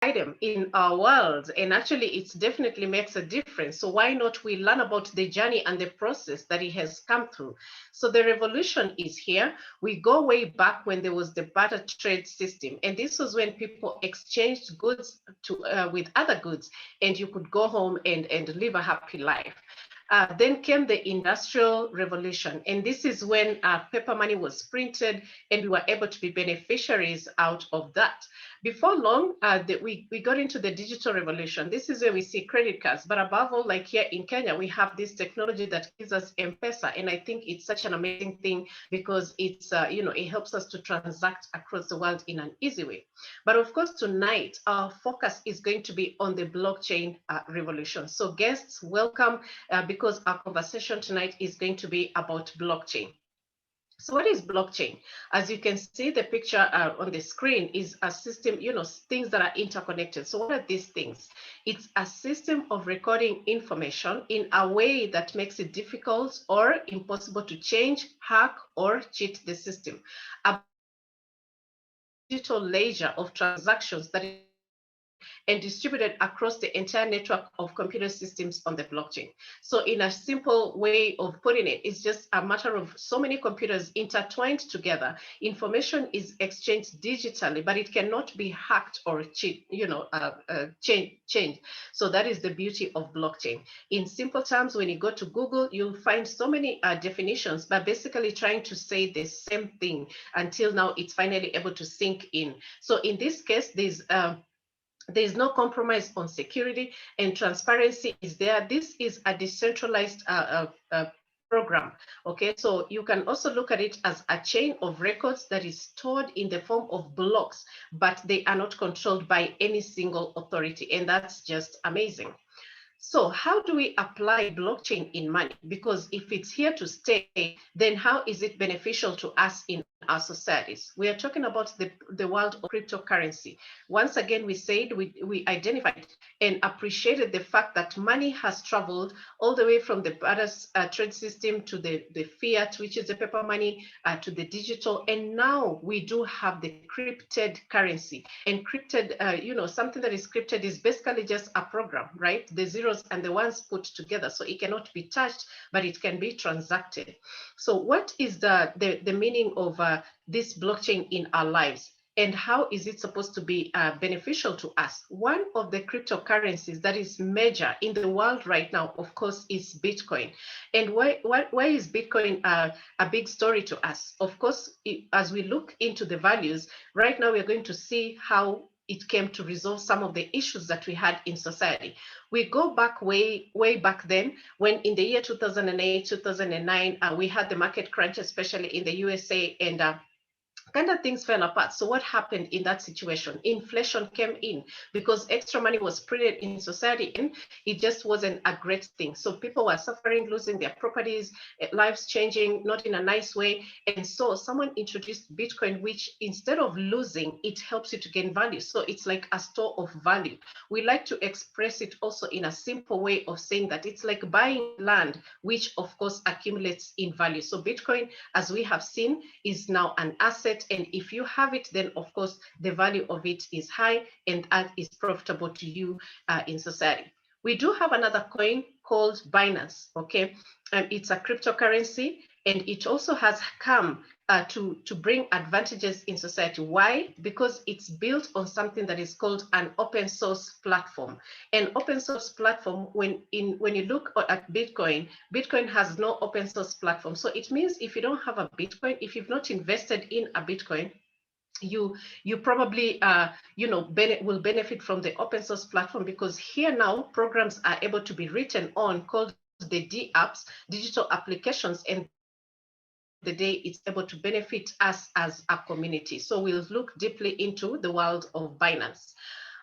item in our world, and actually it definitely makes a difference. So why not we learn about the journey and the process that it has come through? So the revolution is here. We go way back when there was the barter trade system, and this was when people exchanged goods to with other goods, and you could go home and live a happy life. Then came the Industrial Revolution, and this is when paper money was printed, and we were able to be beneficiaries out of that. Before long, we got into the digital revolution. This is where we see credit cards, but above all, like here in Kenya, we have this technology that gives us M-Pesa, and I think it's such an amazing thing because it's it helps us to transact across the world in an easy way. But of course, tonight our focus is going to be on the blockchain revolution. So guests, welcome, because our conversation tonight is going to be about blockchain. So what is blockchain? As you can see, the picture on the screen is a system, things that are interconnected. So what are these things? It's a system of recording information in a way that makes it difficult or impossible to change, hack, or cheat the system. A digital ledger of transactions that is and distributed across the entire network of computer systems on the blockchain. So in a simple way of putting it, it's just a matter of so many computers intertwined together. Information is exchanged digitally, but it cannot be hacked or changed. So that is the beauty of blockchain. In simple terms, when you go to Google, you'll find so many definitions, but basically trying to say the same thing until now it's finally able to sink in. So in this case, there's no compromise on security, and transparency is there. This is a decentralized program. Okay, so you can also look at it as a chain of records that is stored in the form of blocks, but they are not controlled by any single authority, and that's just amazing. So how do we apply blockchain in money? Because if it's here to stay, then how is it beneficial to us in our societies? We are talking about the world of cryptocurrency. Once again, we said we identified and appreciated the fact that money has traveled all the way from the barter trade system to the fiat, which is the paper money, to the digital. And now we do have the encrypted currency. Encrypted, something that is encrypted is basically just a program, right? The zeros and the ones put together. So it cannot be touched, but it can be transacted. So what is the meaning of this blockchain in our lives? And how is it supposed to be beneficial to us? One of the cryptocurrencies that is major in the world right now, of course, is Bitcoin. And why is Bitcoin a big story to us? Of course, as we look into the values, right now we're going to see how it came to resolve some of the issues that we had in society. We go back way back then, when in the year 2008, 2009, we had the market crunch, especially in the USA, and kind of things fell apart. So what happened in that situation? Inflation came in because extra money was printed in society, and it just wasn't a great thing. So people were suffering, losing their properties, lives changing, not in a nice way. And so someone introduced Bitcoin, which instead of losing, it helps you to gain value. So it's like a store of value. We like to express it also in a simple way of saying that it's like buying land, which of course accumulates in value. So Bitcoin, as we have seen, is now an asset. And if you have it, then of course the value of it is high and is profitable to you in society. We do have another coin called Binance. Okay, it's a cryptocurrency, and it also has come to bring advantages in society. Why? Because it's built on something that is called an open source platform. An open source platform, when you look at Bitcoin, Bitcoin has no open source platform. So it means if you don't have a Bitcoin, if you've not invested in a Bitcoin, you probably will benefit from the open source platform, because here now programs are able to be written on, called the D apps, digital applications, and the day it's able to benefit us as a community. So we'll look deeply into the world of Binance.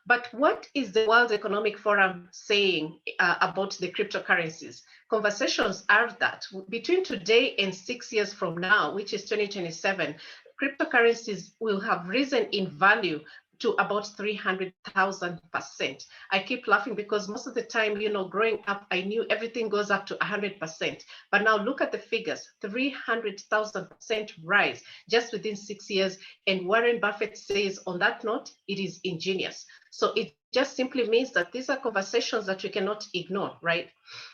But what is the World Economic Forum saying about the cryptocurrencies? Conversations are that between today and 6 years from now, which is 2027, cryptocurrencies will have risen in value to about 300,000%. I keep laughing because most of the time, growing up, I knew everything goes up to 100%. But now look at the figures, 300,000% rise just within 6 years. And Warren Buffett says on that note, it is ingenious. So it just simply means that these are conversations that we cannot ignore, right?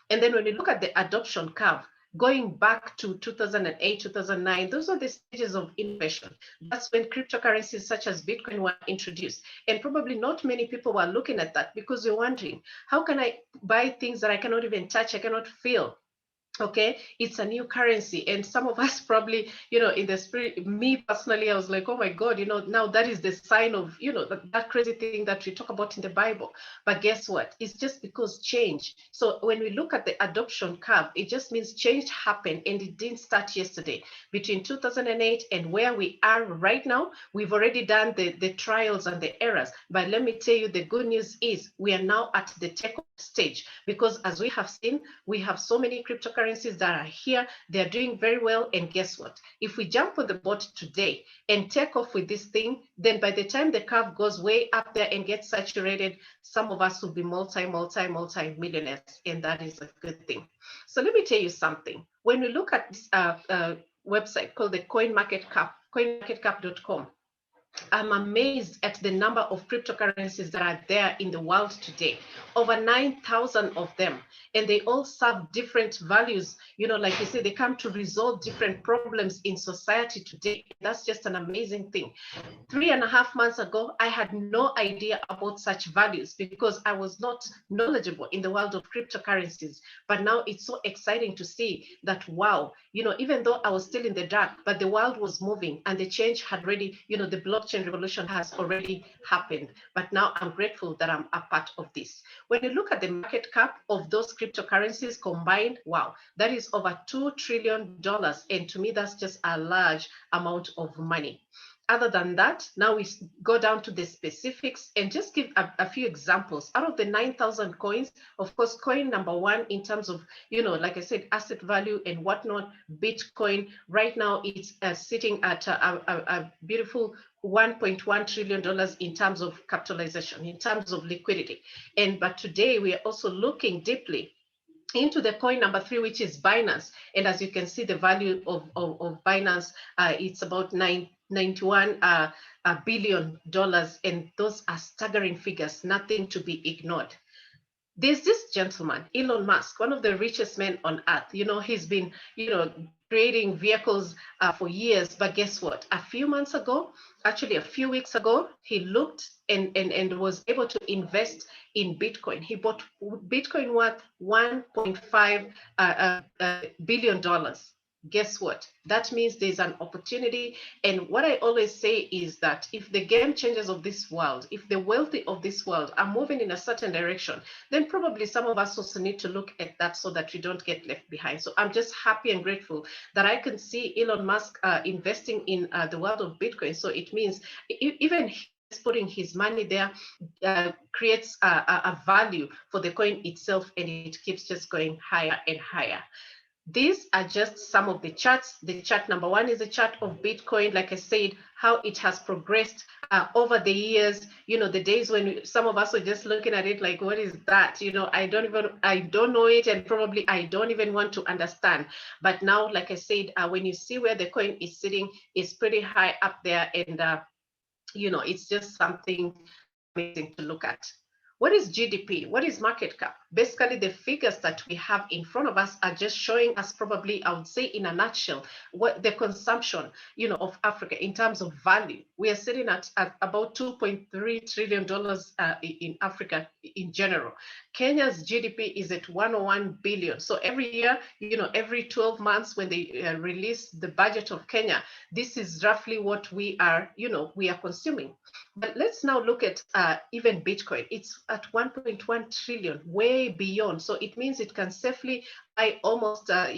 And then when you look at the adoption curve, going back to 2008, 2009, those are the stages of innovation. That's when cryptocurrencies such as Bitcoin were introduced. And probably not many people were looking at that because you're wondering, how can I buy things that I cannot even touch, I cannot feel? Okay, it's a new currency. And some of us probably, in the spirit, me personally, I was like, oh my God, now that is the sign of, that crazy thing that we talk about in the Bible. But guess what? It's just because change. So when we look at the adoption curve, it just means change happened, and it didn't start yesterday. Between 2008 and where we are right now, we've already done the trials and the errors. But let me tell you, the good news is we are now at the take-off stage, because as we have seen, we have so many cryptocurrencies that are here. They're doing very well. And guess what? If we jump on the boat today and take off with this thing, then by the time the curve goes way up there and gets saturated, some of us will be multi-millionaires. And that is a good thing. So let me tell you something. When we look at this website called the coinmarketcap.com, I'm amazed at the number of cryptocurrencies that are there in the world today. Over 9,000 of them. And they all serve different values. Like you say, they come to resolve different problems in society today. That's just an amazing thing. 3.5 months ago, I had no idea about such values because I was not knowledgeable in the world of cryptocurrencies. But now it's so exciting to see that, wow, even though I was still in the dark, but the world was moving and the change had already, the blockchain revolution has already happened. But now I'm grateful that I'm a part of this. When you look at the market cap of those cryptocurrencies combined, wow, that is over $2 trillion. And to me, that's just a large amount of money. Other than that, now we go down to the specifics and just give a few examples. Out of the 9,000 coins, of course, coin number one in terms of, like I said, asset value and whatnot, Bitcoin, right now it's sitting at a beautiful $1.1 trillion in terms of capitalization, in terms of liquidity. But today we are also looking deeply into the coin number three, which is Binance. And as you can see, the value of Binance, it's about $91 billion. And those are staggering figures, nothing to be ignored. There's this gentleman, Elon Musk, one of the richest men on earth. He's been, creating vehicles for years. But guess what? A few weeks ago, he looked and was able to invest in Bitcoin. He bought Bitcoin worth $1.5 billion. Guess what? That means there's an opportunity. And what I always say is that if the game changers of this world, if the wealthy of this world are moving in a certain direction, then probably some of us also need to look at that so that we don't get left behind. So I'm just happy and grateful that I can see Elon Musk investing in the world of Bitcoin. So it means even putting his money there creates a value for the coin itself, and it keeps just going higher and higher. These are just some of the charts. The chart number one is a chart of Bitcoin. Like I said, how it has progressed over the years. The days when some of us were just looking at it like, what is that? I don't know it, and probably I don't even want to understand. But now, like I said, when you see where the coin is sitting, it's pretty high up there, and it's just something amazing to look at. What is GDP? What is market cap? Basically, the figures that we have in front of us are just showing us, probably, I would say in a nutshell, what the consumption, of Africa in terms of value. We are sitting at about $2.3 trillion in Africa in general. Kenya's GDP is at 101 billion. So every year, every 12 months when they release the budget of Kenya, this is roughly what we are consuming. But let's now look at even Bitcoin. It's at 1.1 trillion, way beyond. So it means it can safely buy almost, the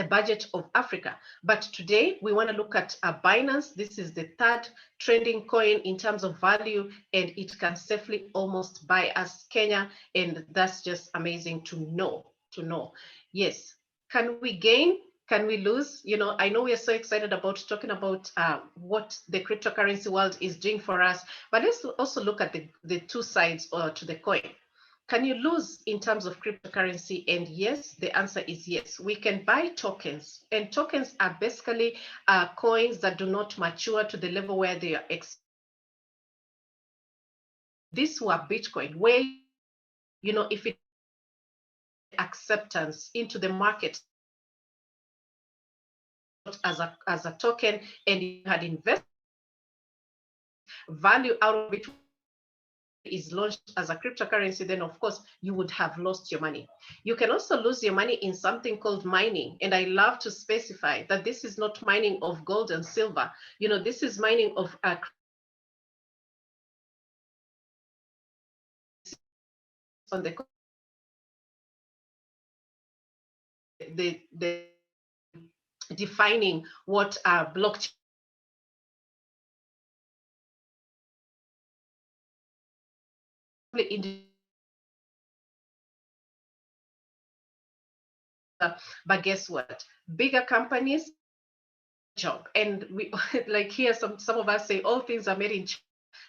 budget of Africa. But today we want to look at Binance. This is the third trending coin in terms of value, and it can safely almost buy us Kenya. And that's just amazing to know. Yes. Can we gain? Can we lose? I know we are so excited about talking about what the cryptocurrency world is doing for us, but let's also look at the two sides to the coin. Can you lose in terms of cryptocurrency? And yes, the answer is yes. We can buy tokens, and tokens are basically coins that do not mature to the level where they are This were Bitcoin, where, you know, if it acceptance into the market as a token, and you had invested value out of it is launched as a cryptocurrency, then of course you would have lost your money. You can also lose your money in something called mining. And I love to specify that this is not mining of gold and silver. You know, this is mining of on the defining what blockchain but guess what? Bigger companies job, and we like here some of us say all things are made in China.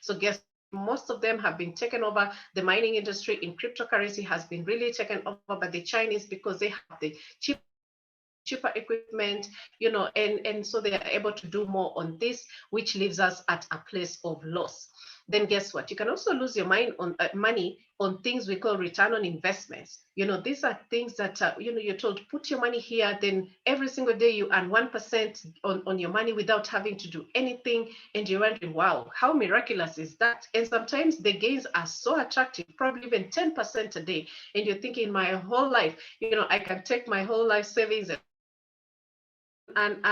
So guess most of them have been taken over. The mining industry in cryptocurrency has been really taken over by the Chinese because they have the cheaper equipment, you know, and so they are able to do more on this, which leaves us at a place of loss. Then guess what? You can also lose your mind on money on things we call return on investments. You know, these are things that, you know, you're told, put your money here, then every single day you earn 1% on your money without having to do anything. And you're wondering, wow, how miraculous is that? And sometimes the gains are so attractive, probably even 10% a day. And you're thinking, my whole life, you know, I can take my whole life savings and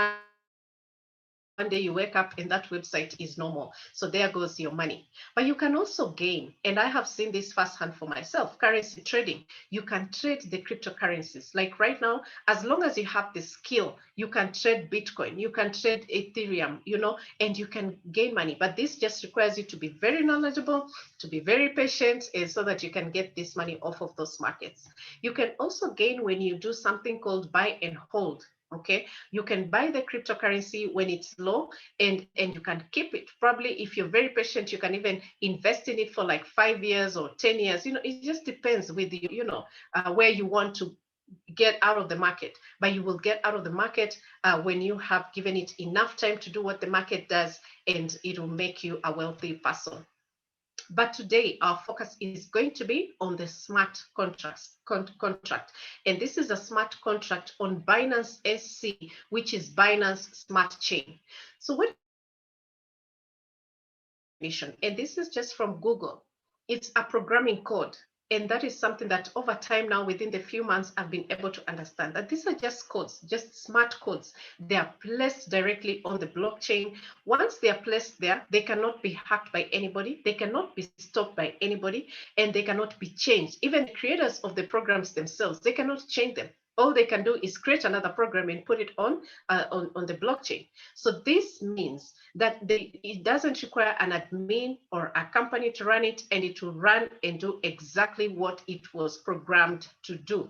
one day you wake up and that website is normal. So there goes your money. But you can also gain, and I have seen this firsthand for myself, currency trading. You can trade the cryptocurrencies. Like right now, as long as you have the skill, you can trade Bitcoin, you can trade Ethereum, you know, and you can gain money. But this just requires you to be very knowledgeable, to be very patient, and so that you can get this money off of those markets. You can also gain when you do something called buy and hold. Okay, you can buy the cryptocurrency when it's low, and you can keep it. Probably if you're very patient, you can even invest in it for like 5 years or 10 years. You know, it just depends with you, you know, where you want to get out of the market. But you will get out of the market when you have given it enough time to do what the market does, and it will make you a wealthy person. But today, our focus is going to be on the smart contract. And this is a smart contract on Binance SC, which is Binance Smart Chain. So what definition? And this is just from Google. It's a programming code. And that is something that over time now, within the few months, I've been able to understand that these are just codes, just smart codes. They are placed directly on the blockchain. Once they are placed there, they cannot be hacked by anybody. They cannot be stopped by anybody, and they cannot be changed. Even the creators of the programs themselves, they cannot change them. All they can do is create another program and put it on the blockchain. So this means that it doesn't require an admin or a company to run it, and it will run and do exactly what it was programmed to do.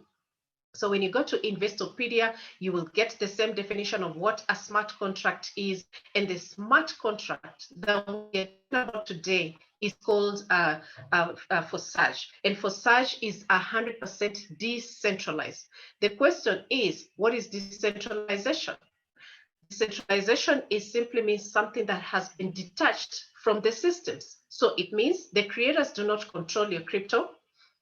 So when you go to Investopedia, you will get the same definition of what a smart contract is. And the smart contract that we're talking about today is called Forsage. And Forsage is 100% decentralized. The question is, what is decentralization? Decentralization is simply means something that has been detached from the systems. So it means the creators do not control your crypto.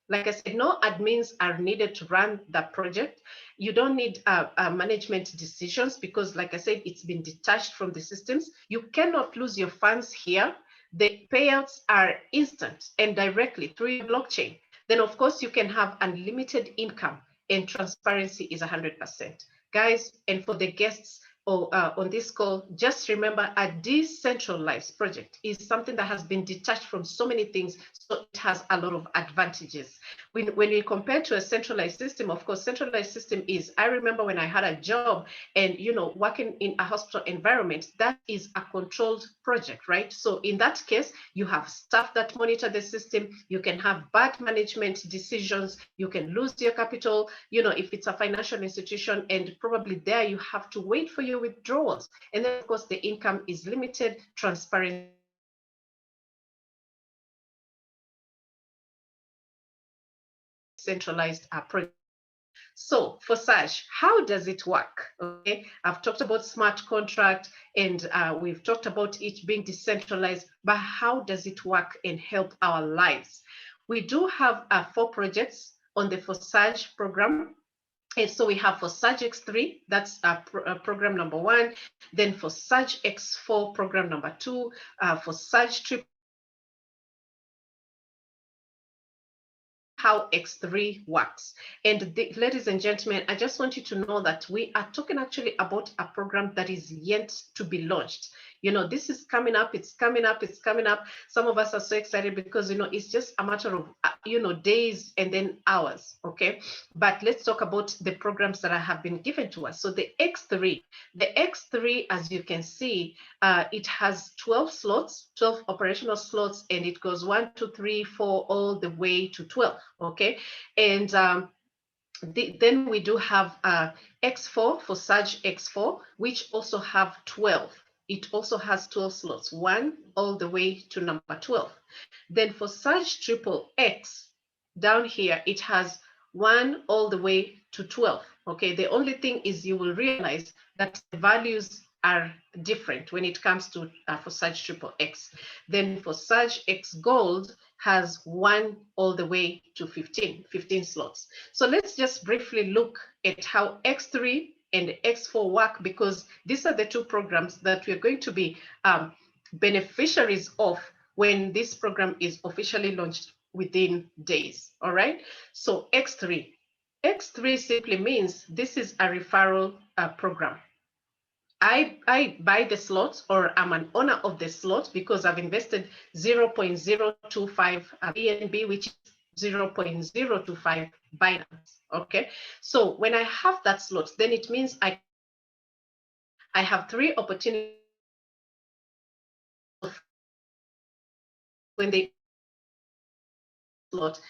Like I said, no admins are needed to run that project. You don't need management decisions because, like I said, it's been detached from the systems. You cannot lose your funds here. The payouts are instant and directly through your blockchain. Then, of course, you can have unlimited income, and transparency is 100%. Guys, and for the guests, on this call, just remember a decentralized project is something that has been detached from so many things, so it has a lot of advantages. When you compare to a centralized system, of course, centralized system is, I remember when I had a job and, you know, working in a hospital environment, that is a controlled project, right? So in that case, you have staff that monitor the system, you can have bad management decisions, you can lose your capital, you know, if it's a financial institution, and probably there you have to wait for your withdrawals. And then of course the income is limited, transparent, centralized project. So Forsage, how does it work? Okay, I've talked about smart contract and we've talked about it being decentralized, but how does it work and help our lives? We do have 4 projects on the Forsage program. And so we have Forsage X3, that's program number 1. Then Forsage X4, program number 2. Forsage Triple, how X3 works. And ladies and gentlemen, I just want you to know that we are talking actually about a program that is yet to be launched. You know, this is coming up, it's coming up, it's coming up. Some of us are so excited because, you know, it's just a matter of, you know, days and then hours, okay? But let's talk about the programs that have been given to us. So the X3, as you can see, it has 12 slots, 12 operational slots, and it goes 1, 2, 3, 4, all the way to 12, okay? And then we do have X4, Forsage X4, which also have 12. It also has 12 slots, 1 all the way to number 12. Then Forsage Triple X, down here, it has 1 all the way to 12. Okay, the only thing is you will realize that the values are different when it comes to Forsage Triple X. Then Forsage X Gold has 1 all the way to 15 slots. So let's just briefly look at how X3 and X4 work, because these are the 2 programs that we're going to be beneficiaries of when this program is officially launched within days. All right. So X3 simply means this is a referral program. I buy the slots, or I'm an owner of the slots, because I've invested 0.025 BNB, which is 0.025 Binance. Okay, so when I have that slot, then it means I have 3 opportunities when they slot.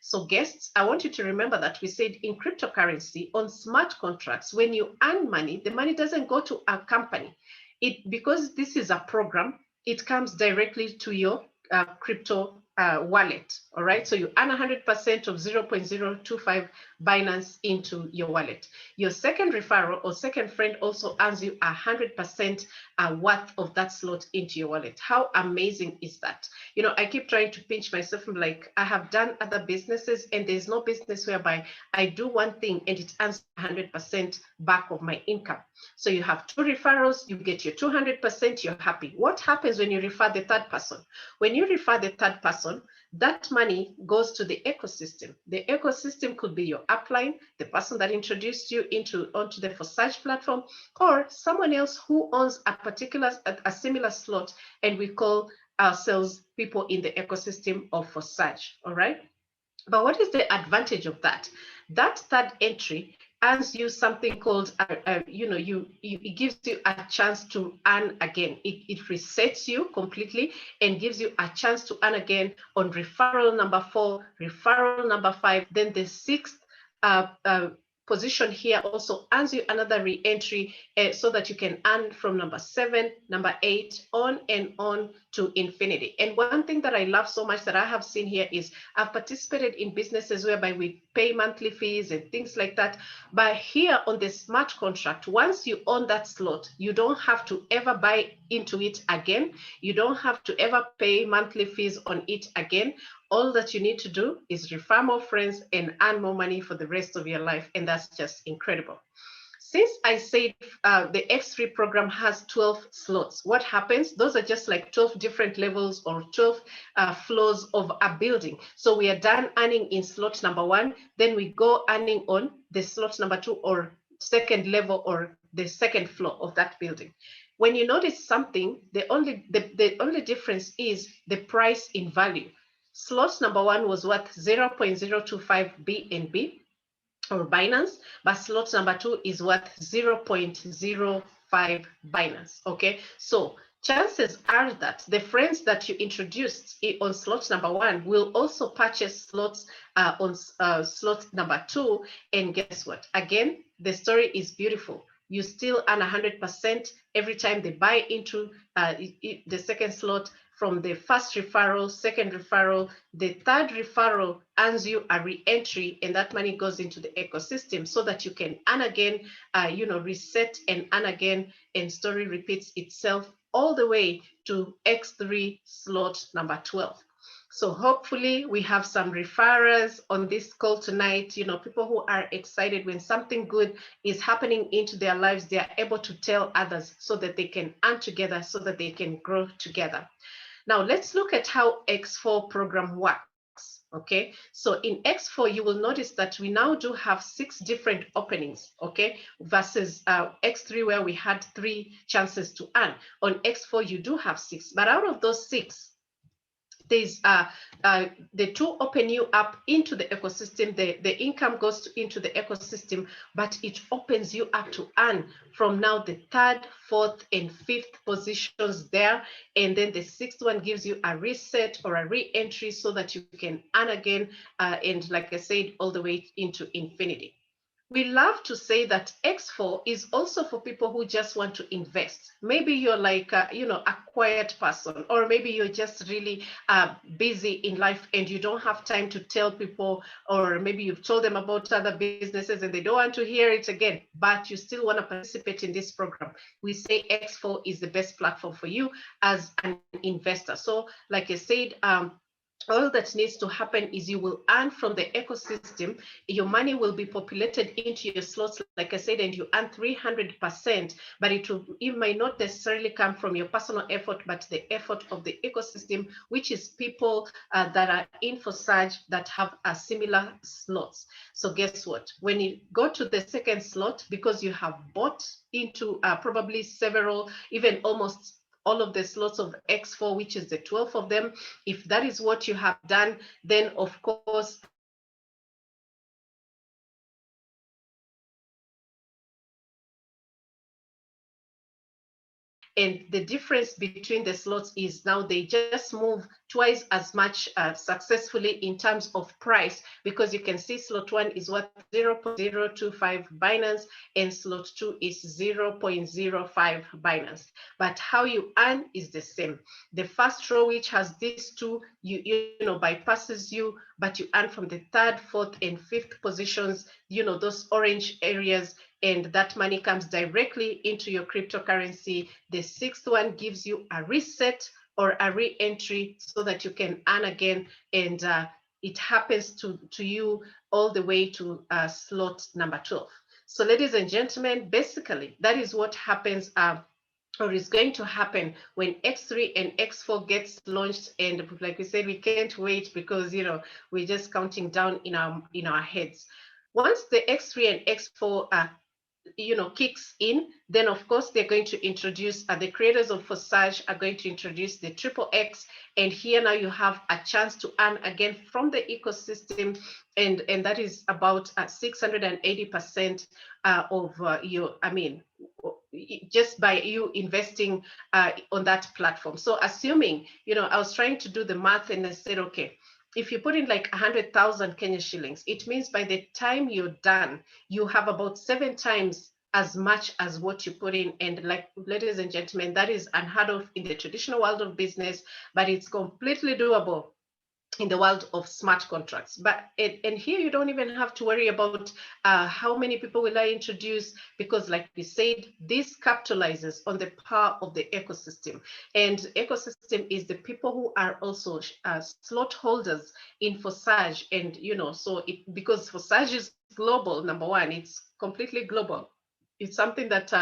So guests, I want you to remember that we said in cryptocurrency, on smart contracts, when you earn money, the money doesn't go to a company. Because this is a program, it comes directly to your crypto wallet. All right, so you earn 100% of 0.025 Binance into your wallet. Your second referral or second friend also earns you 100% worth of that slot into your wallet. How amazing is that? You know, I keep trying to pinch myself. I'm like, I have done other businesses, and there's no business whereby I do one thing and it earns 100% back of my income. So you have 2 referrals, you get your 200%, you're happy. What happens when you refer the third person? When you refer the third person, that money goes to the ecosystem. The ecosystem could be your upline, the person that introduced you onto the Forsage platform, or someone else who owns a similar slot, and we call ourselves people in the ecosystem of Forsage. All right. But what is the advantage of that? That third entry earns you something called, it gives you a chance to earn again. It resets you completely and gives you a chance to earn again on referral number 4, referral number 5. Then the 6th position here also earns you another re-entry so that you can earn from number 7, number 8, on and on to infinity. And one thing that I love so much that I have seen here is I've participated in businesses whereby we pay monthly fees and things like that. But here on the smart contract, once you own that slot, you don't have to ever buy into it again. You don't have to ever pay monthly fees on it again. All that you need to do is refer more friends and earn more money for the rest of your life. And that's just incredible. Since I said the X3 program has 12 slots, what happens? Those are just like 12 different levels or 12 floors of a building. So we are done earning in slot number 1, then we go earning on the slot number 2 or second level or the second floor of that building. When you notice something, the only difference is the price in value. Slot number 1 was worth 0.025 BNB or Binance, but slot number 2 is worth 0.05 Binance. Okay, so chances are that the friends that you introduced on slot number 1 will also purchase slots on slot number 2. And guess what? Again, the story is beautiful. you still earn 100% every time they buy into the second slot. From the first referral, second referral, the third referral earns you a re-entry, and that money goes into the ecosystem so that you can earn again, reset and earn again, and story repeats itself all the way to X3 slot number 12. So hopefully we have some referrers on this call tonight, people who are excited when something good is happening into their lives, they are able to tell others so that they can earn together, so that they can grow together. Now let's look at how X4 program works. Okay, so in X4, you will notice that we now do have 6 different openings, okay, versus X3 where we had 3 chances to earn. On X4, you do have 6, but out of those 6, there's the 2 open you up into the ecosystem. The income goes into the ecosystem, but it opens you up to earn from now the 3rd, 4th, and 5th positions there. And then the 6th one gives you a reset or a re-entry so that you can earn again. And like I said, all the way into infinity. We love to say that X4 is also for people who just want to invest. Maybe you're like, a quiet person, or maybe you're just really busy in life and you don't have time to tell people, or maybe you've told them about other businesses and they don't want to hear it again, but you still want to participate in this program. We say X4 is the best platform for you as an investor. So like I said, all that needs to happen is you will earn from the ecosystem. Your money will be populated into your slots, like I said, and you earn 300%, but it might not necessarily come from your personal effort, but the effort of the ecosystem, which is people that are in Forsage that have similar slots. So guess what? When you go to the second slot, because you have bought into probably several, even almost all of the slots of X4, which is the 12 of them, if that is what you have done, then of course, and the difference between the slots is now they just move twice as much successfully in terms of price, because you can see slot 1 is worth 0.025 Binance and slot 2 is 0.05 Binance. But how you earn is the same. The first row, which has these 2, bypasses you, but you earn from the 3rd, 4th, and 5th positions, those orange areas, and that money comes directly into your cryptocurrency. The 6th one gives you a reset or a re-entry so that you can earn again, and it happens to you all the way to slot number 12. So ladies and gentlemen, basically that is what happens or is going to happen when X3 and X4 gets launched. And like we said, we can't wait because we're just counting down in our heads. Once the X3 and X4 kicks in, then of course they're going to introduce, the creators of Forsage are going to introduce the XXX, and here now you have a chance to earn again from the ecosystem, and that is about 680% of just by you investing on that platform. So assuming, I was trying to do the math and I said, okay, if you put in like 100,000 Kenya shillings, it means by the time you're done, you have about 7 times as much as what you put in. And like, ladies and gentlemen, that is unheard of in the traditional world of business, but it's completely doable in the world of smart contracts. But and here you don't even have to worry about how many people will I introduce, because like we said, this capitalizes on the power of the ecosystem. And ecosystem is the people who are also slot holders in Forsage. And so because Forsage is global, number one, it's completely global. It's something that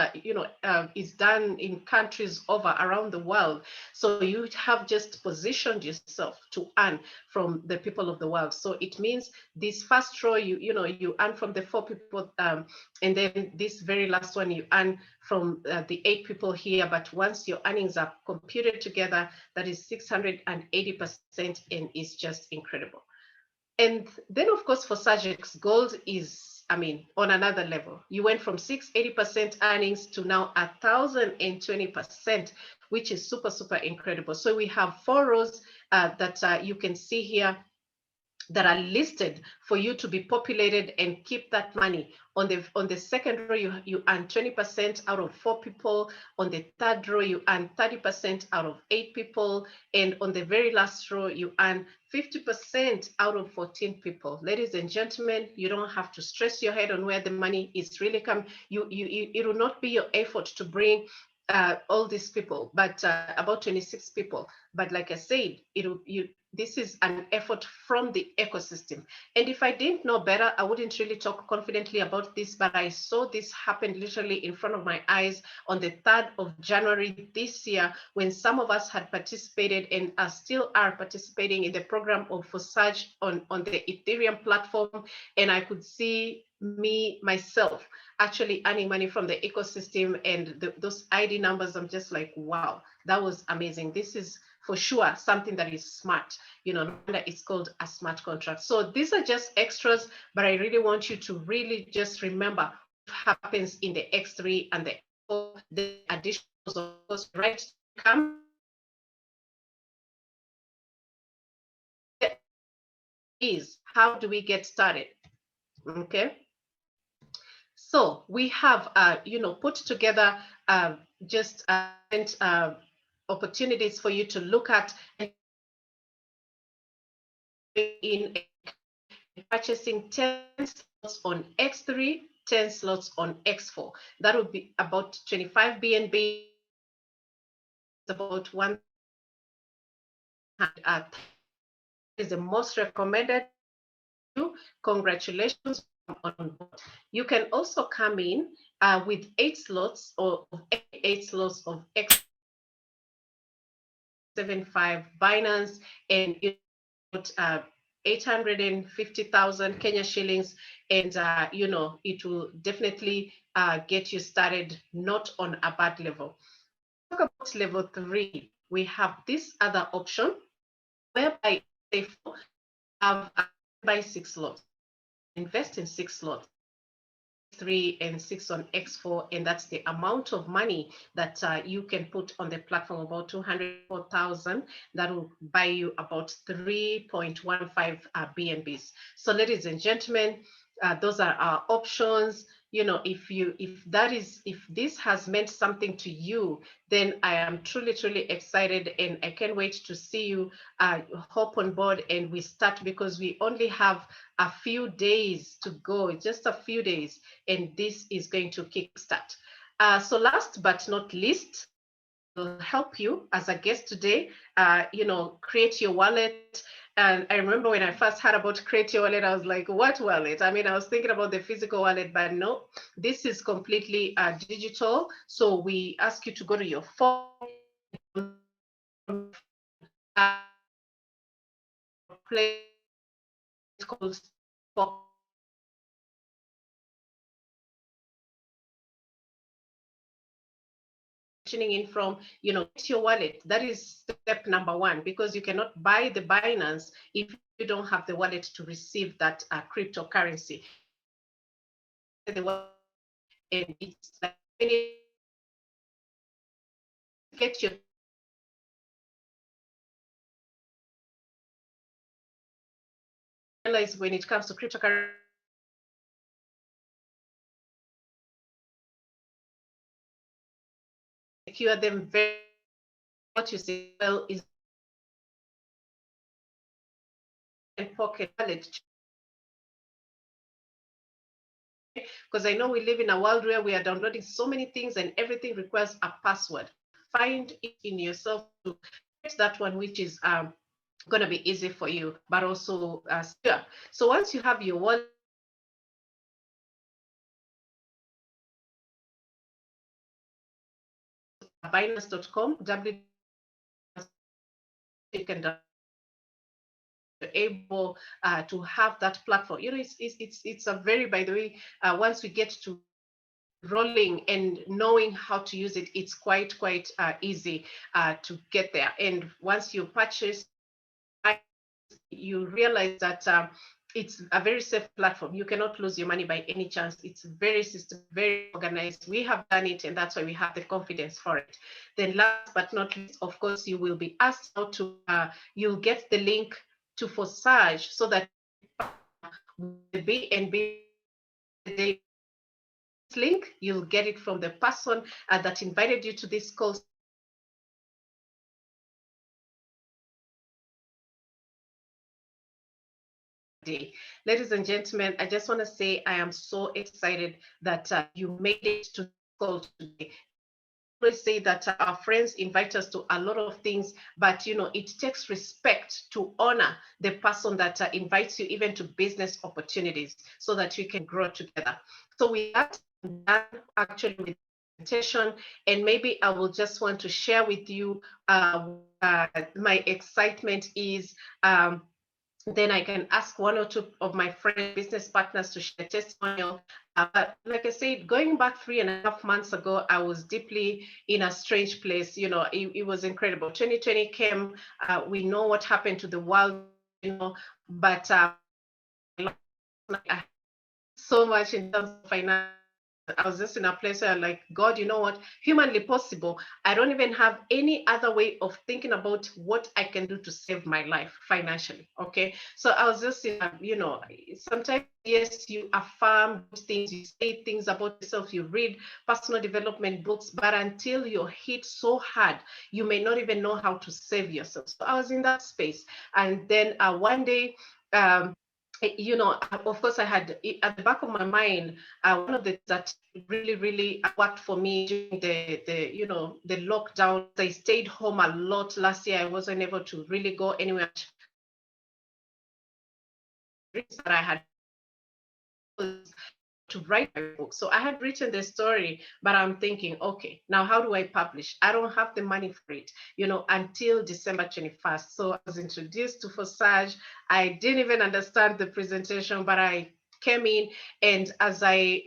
is done in countries over around the world. So you have just positioned yourself to earn from the people of the world. So it means this first row, you earn from the 4 people, and then this very last one you earn from the 8 people here. But once your earnings are computed together, that is 680%, and it's just incredible. And then of course, Forsage Gold is, on another level. You went from 680% earnings to now 1,020%, which is super, super incredible. So we have 4 rows that you can see here. that are listed for you to be populated and keep that money. On the second row, you earn 20% out of 4 people. On the third row, you earn 30% out of 8 people. And on the very last row, you earn 50% out of 14 people. Ladies and gentlemen, you don't have to stress your head on where the money is really coming. It will not be your effort to bring all these people, but about 26 people. But like I said, this is an effort from the ecosystem. And if I didn't know better, I wouldn't really talk confidently about this, but I saw this happen literally in front of my eyes on the 3rd of January this year, when some of us had participated and still are participating in the program of Forsage on the Ethereum platform. And I could see myself actually earning money from the ecosystem, and those ID numbers. I'm just like, wow, that was amazing. This is for sure something that is smart. No wonder it's called a smart contract. So these are just extras, but I really want you to really just remember what happens in the X3 and the X4, the additionals, of course, right? Come is, how do we get started? Okay. So we have, put together just opportunities for you to look at in purchasing 10 slots on X3, 10 slots on X4. That would be about 25 BNB, about 1. Is the most recommended. Congratulations on board. You can also come in with 8 slots or 8 slots of X75 Binance, and 850,000 Kenya shillings, and it will definitely get you started not on a bad level. Talk about level 3. We have this other option whereby they have buy 6 slots, invest in 6 slots, 3 and 6 on X4, and that's the amount of money that you can put on the platform, about 204,000. That will buy you about 3.15 BNBs. So ladies and gentlemen, those are our options. If this has meant something to you, then I am truly excited, and I can't wait to see you hop on board and we start, because we only have a few days to go, just a few days, and this is going to kickstart. So last but not least, will help you as a guest today, create your wallet. And I remember when I first heard about create your wallet, I was like, what wallet? I mean, I was thinking about the physical wallet, but no, this is completely digital. So we ask you to go to your phone, play called in from, it's your wallet. That is step number 1, because you cannot buy the Binance if you don't have the wallet to receive that cryptocurrency. And it's like get your realize when it comes to cryptocurrency, secure them very. What you say well is pocket wallet, because I know we live in a world where we are downloading so many things and everything requires a password. Find it in yourself to get that one, which is going to be easy for you, but also secure. So once you have your wallet, Binance.com, you can able to have that platform. It's a very, by the way, once we get to rolling and knowing how to use it, it's quite easy to get there. And once you purchase, you realize that it's a very safe platform. You cannot lose your money by any chance. It's very system, very organized. We have done it, and that's why we have the confidence for it. Then last but not least, of course, you will be asked how to, you'll get the link to Forsage so that the BNB link, you'll get it from the person that invited you to this call. Ladies and gentlemen, I just want to say I am so excited that you made it to call today. I say that our friends invite us to a lot of things, but it takes respect to honor the person that invites you even to business opportunities so that you can grow together. So with that, I'm done actually with the presentation, and maybe I will just want to share with you my excitement is. Then I can ask one or two of my friend business partners to share testimonial. But like I said, going back 3.5 months ago, I was deeply in a strange place. It was incredible. 2020 came. We know what happened to the world, but so much in terms of finance. I was just in a place where I'm like, God, you know what? Humanly possible. I don't even have any other way of thinking about what I can do to save my life financially. Okay. So I was just in, sometimes, yes, you affirm things, you say things about yourself, you read personal development books, but until you're hit so hard, you may not even know how to save yourself. So I was in that space. And then one day, of course, I had at the back of my mind, one of the that really, really worked for me during the lockdown. I stayed home a lot last year. I wasn't able to really go anywhere. That I had to write my book. So I had written the story, but I'm thinking, okay, now how do I publish? I don't have the money for it, until December 21st. So I was introduced to Forsage. I didn't even understand the presentation, but I came in, and as I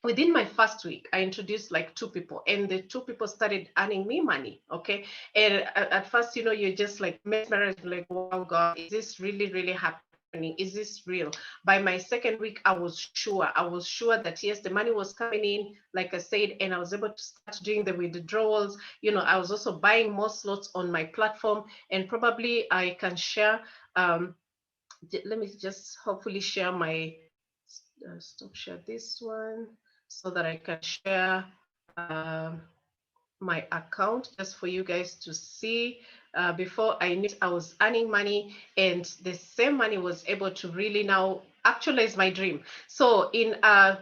within my first week, I introduced like 2 people, and the 2 people started earning me money. Okay. And at first, you're just like mesmerized, like, wow, God, is this really, really happening? Is this real? By my second week, I was sure that yes, the money was coming in, like I said, and I was able to start doing the withdrawals. I was also buying more slots on my platform, and probably I can share. Let me just hopefully share my stop share this one so that I can share my account just for you guys to see. Before I knew it, I was earning money, and the same money was able to really now actualize my dream. So in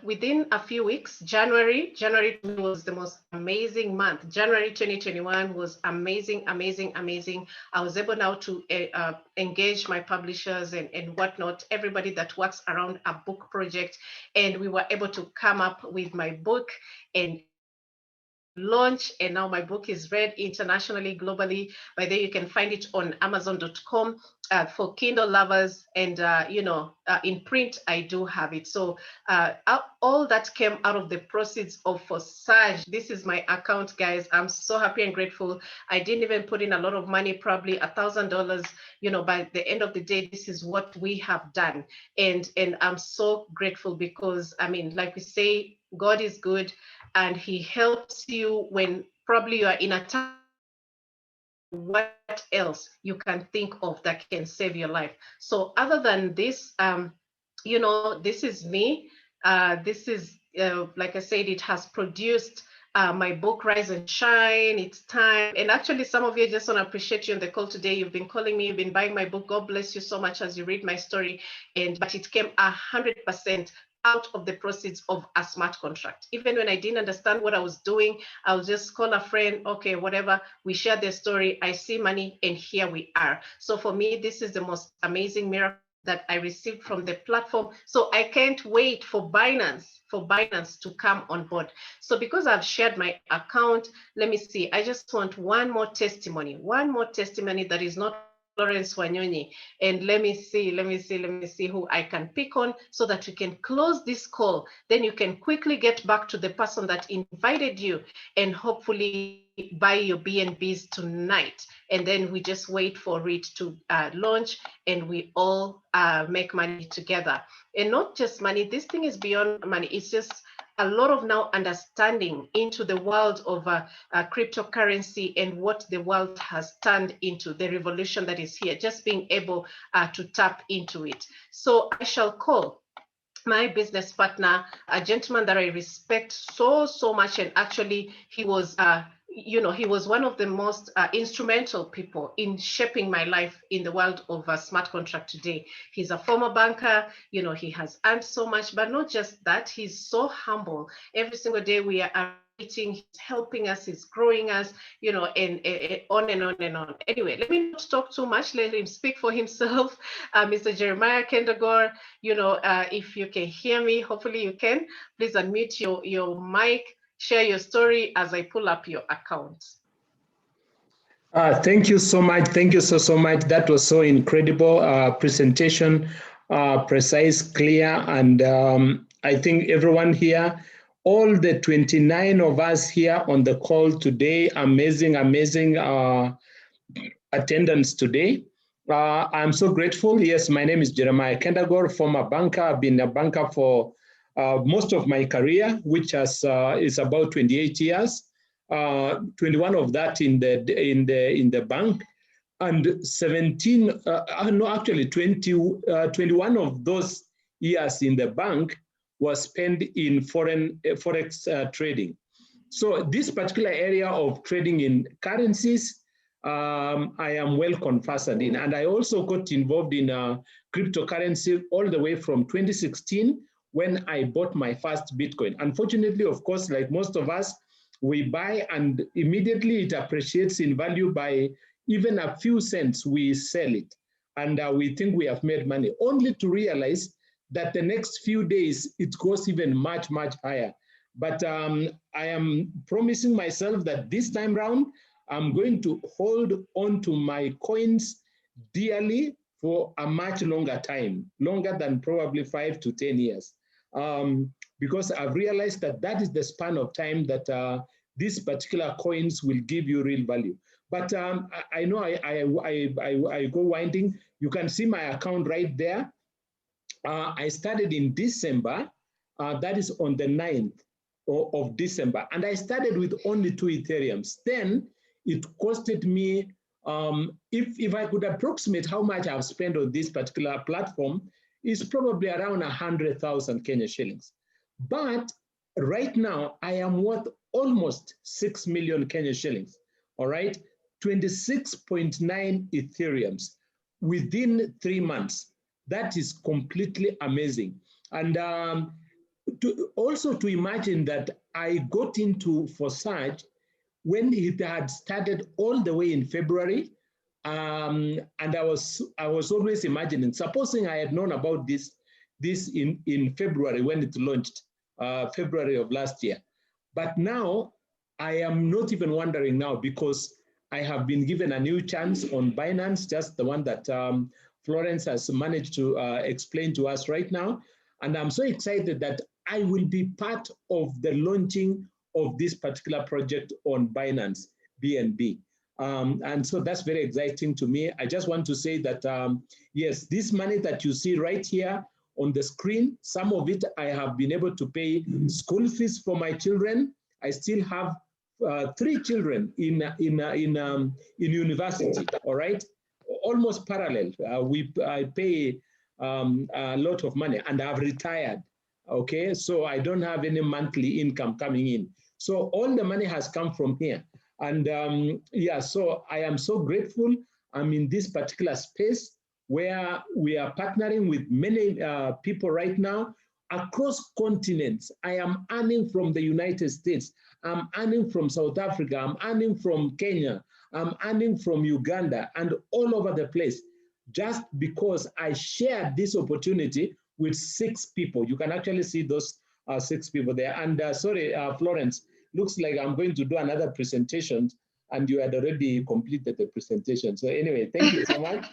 within a few weeks, January was the most amazing month. January 2021 was amazing. I was able now to engage my publishers and whatnot, everybody that works around a book project, and we were able to come up with my book and launch, and now my book is read internationally, globally. By there, you can find it on Amazon.com for Kindle lovers, and in print, I do have it. So all that came out of the proceeds of Forsage. This is my account, guys. I'm so happy and grateful. I didn't even put in a lot of money, probably $1,000. By the end of the day, this is what we have done, and I'm so grateful because, I mean, like we say, God is good, and He helps you when probably you are in a time. What else you can think of that can save your life? So other than this, this is me. This is, like I said, it has produced my book, Rise and Shine. It's time. And actually, some of you, just want to appreciate you on the call today. You've been calling me, you've been buying my book. God bless you so much as you read my story. But it came 100% out of the proceeds of a smart contract. Even when I didn't understand what I was doing, I'll just call a friend, okay, whatever, we share the story, I see money, and here we are. So for me, this is the most amazing miracle that I received from the platform. So I can't wait for Binance to come on board. So because I've shared my account, let me see, I just want one more testimony that is not Lawrence Wanyonyi. And let me see who I can pick on so that we can close this call. Then you can quickly get back to the person that invited you and hopefully buy your BNBs tonight. And then we just wait for it to launch, and we all make money together. And not just money, this thing is beyond money. It's just a lot of now understanding into the world of cryptocurrency and what the world has turned into, the revolution that is here, just being able to tap into it. So I shall call my business partner, a gentleman that I respect so much, and actually he was he was one of the most instrumental people in shaping my life in the world of smart contract today. He's a former banker. He has earned so much, but not just that, he's so humble. Every single day we are meeting, he's helping us, he's growing us, and on and on and on. Anyway, let me not talk too much, let him speak for himself. Mr. Jeremiah Kendagor, if you can hear me, hopefully you can, please unmute your mic, share your story as I pull up your account. Thank you so much. Thank you so much. That was so incredible presentation, precise, clear, and I think everyone here, all the 29 of us here on the call today, amazing attendance today. I'm so grateful. Yes, my name is Jeremiah Kendagor, former banker. I've been a banker for most of my career, which is about 28 years. 21 of that in the bank, and 21 of those years in the bank was spent in forex trading. So this particular area of trading in currencies, I am well conversant in, and I also got involved in cryptocurrency all the way from 2016 when I bought my first Bitcoin. Unfortunately, of course, like most of us, we buy and immediately it appreciates in value by even a few cents, we sell it. And we think we have made money, only to realize that the next few days, it goes even much higher. But I am promising myself that this time round, I'm going to hold on to my coins dearly for a much longer time, longer than probably 5 to 10 years. Because I've realized that that is the span of time that these particular coins will give you real value. But I know I go winding. You can see my account right there. I started in December. That is on the 9th of December. And I started with only 2 Ethereums. Then it costed me, if I could approximate how much I've spent on this particular platform, is probably around 100,000 Kenya shillings. But right now, I am worth almost 6 million Kenya shillings, all right? 26.9 Ethereums within 3 months. That is completely amazing. And also to imagine that I got into Forsage when it had started all the way in February. And I was always imagining, supposing I had known about this in February when it launched, February of last year. But now I am not even wondering now, because I have been given a new chance on Binance, just the one that Florence has managed to explain to us right now. And I'm so excited that I will be part of the launching of this particular project on Binance, BNB. And so that's very exciting to me. I just want to say that, yes, this money that you see right here on the screen, some of it I have been able to pay school fees for my children. I still have 3 children in university, all right? Almost parallel. I pay a lot of money, and I've retired, okay? So I don't have any monthly income coming in. So all the money has come from here. And yeah, so I am so grateful. I'm in this particular space where we are partnering with many people right now across continents. I am earning from the United States. I'm earning from South Africa. I'm earning from Kenya. I'm earning from Uganda and all over the place, just because I shared this opportunity with 6 people. You can actually see those 6 people there. And sorry, Florence, looks like I'm going to do another presentation, and you had already completed the presentation. So anyway, thank you so much.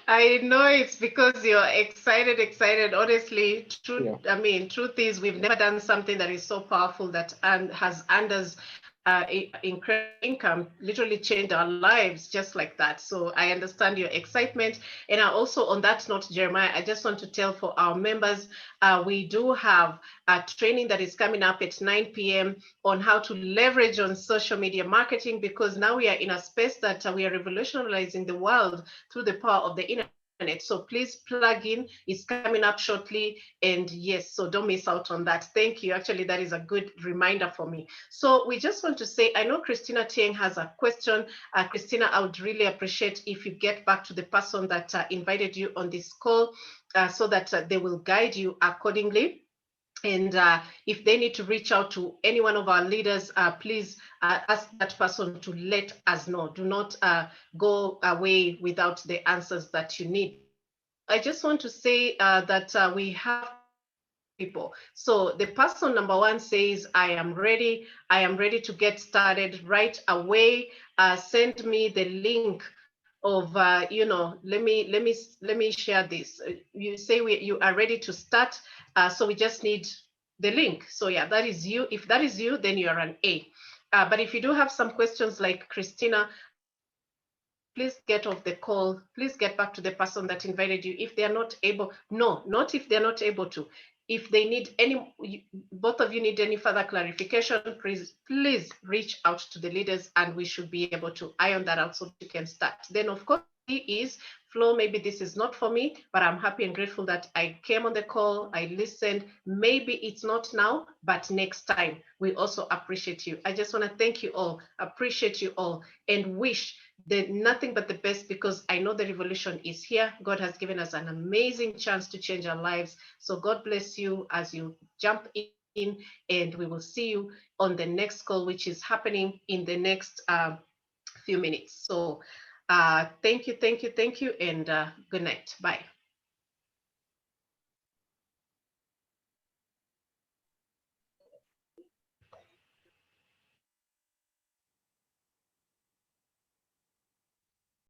I know it's because you're excited. Honestly, truth is we've never done something that is so powerful that has earned us incredible income literally changed our lives just like that. So I understand your excitement. And I also, on that note, Jeremiah, I just want to tell for our members, we do have a training that is coming up at 9 p.m. on how to leverage on social media marketing, because now we are in a space that we are revolutionizing the world through the power of the internet. So please plug in. It's coming up shortly. And yes, so don't miss out on that. Thank you. Actually, that is a good reminder for me. So we just want to say, I know Christina Tieng has a question. Christina, I would really appreciate if you get back to the person that invited you on this call so that they will guide you accordingly. And if they need to reach out to any one of our leaders, please ask that person to let us know. Do not go away without the answers that you need. I just want to say that we have people. So the person number one says, I am ready. I am ready to get started right away. Send me the link of, let me share this. You say you are ready to start. So we just need the link. So yeah, that is you. If that is you, then you are an A. But if you do have some questions like Christina, please get off the call. Please get back to the person that invited you. If they are not able, no, not if they're not able to. If they need any, both of you need any further clarification, please reach out to the leaders and we should be able to iron that out so that you can start. Then of course, is Flo, maybe this is not for me, but I'm happy and grateful that I came on the call, I listened. Maybe it's not now, but next time. We also appreciate you. I just want to thank you all, appreciate you all, and wish nothing but the best, because I know the revolution is here. God has given us an amazing chance to change our lives. So God bless you as you jump in, and we will see you on the next call, which is happening in the next few minutes. So thank you, and good night. Bye.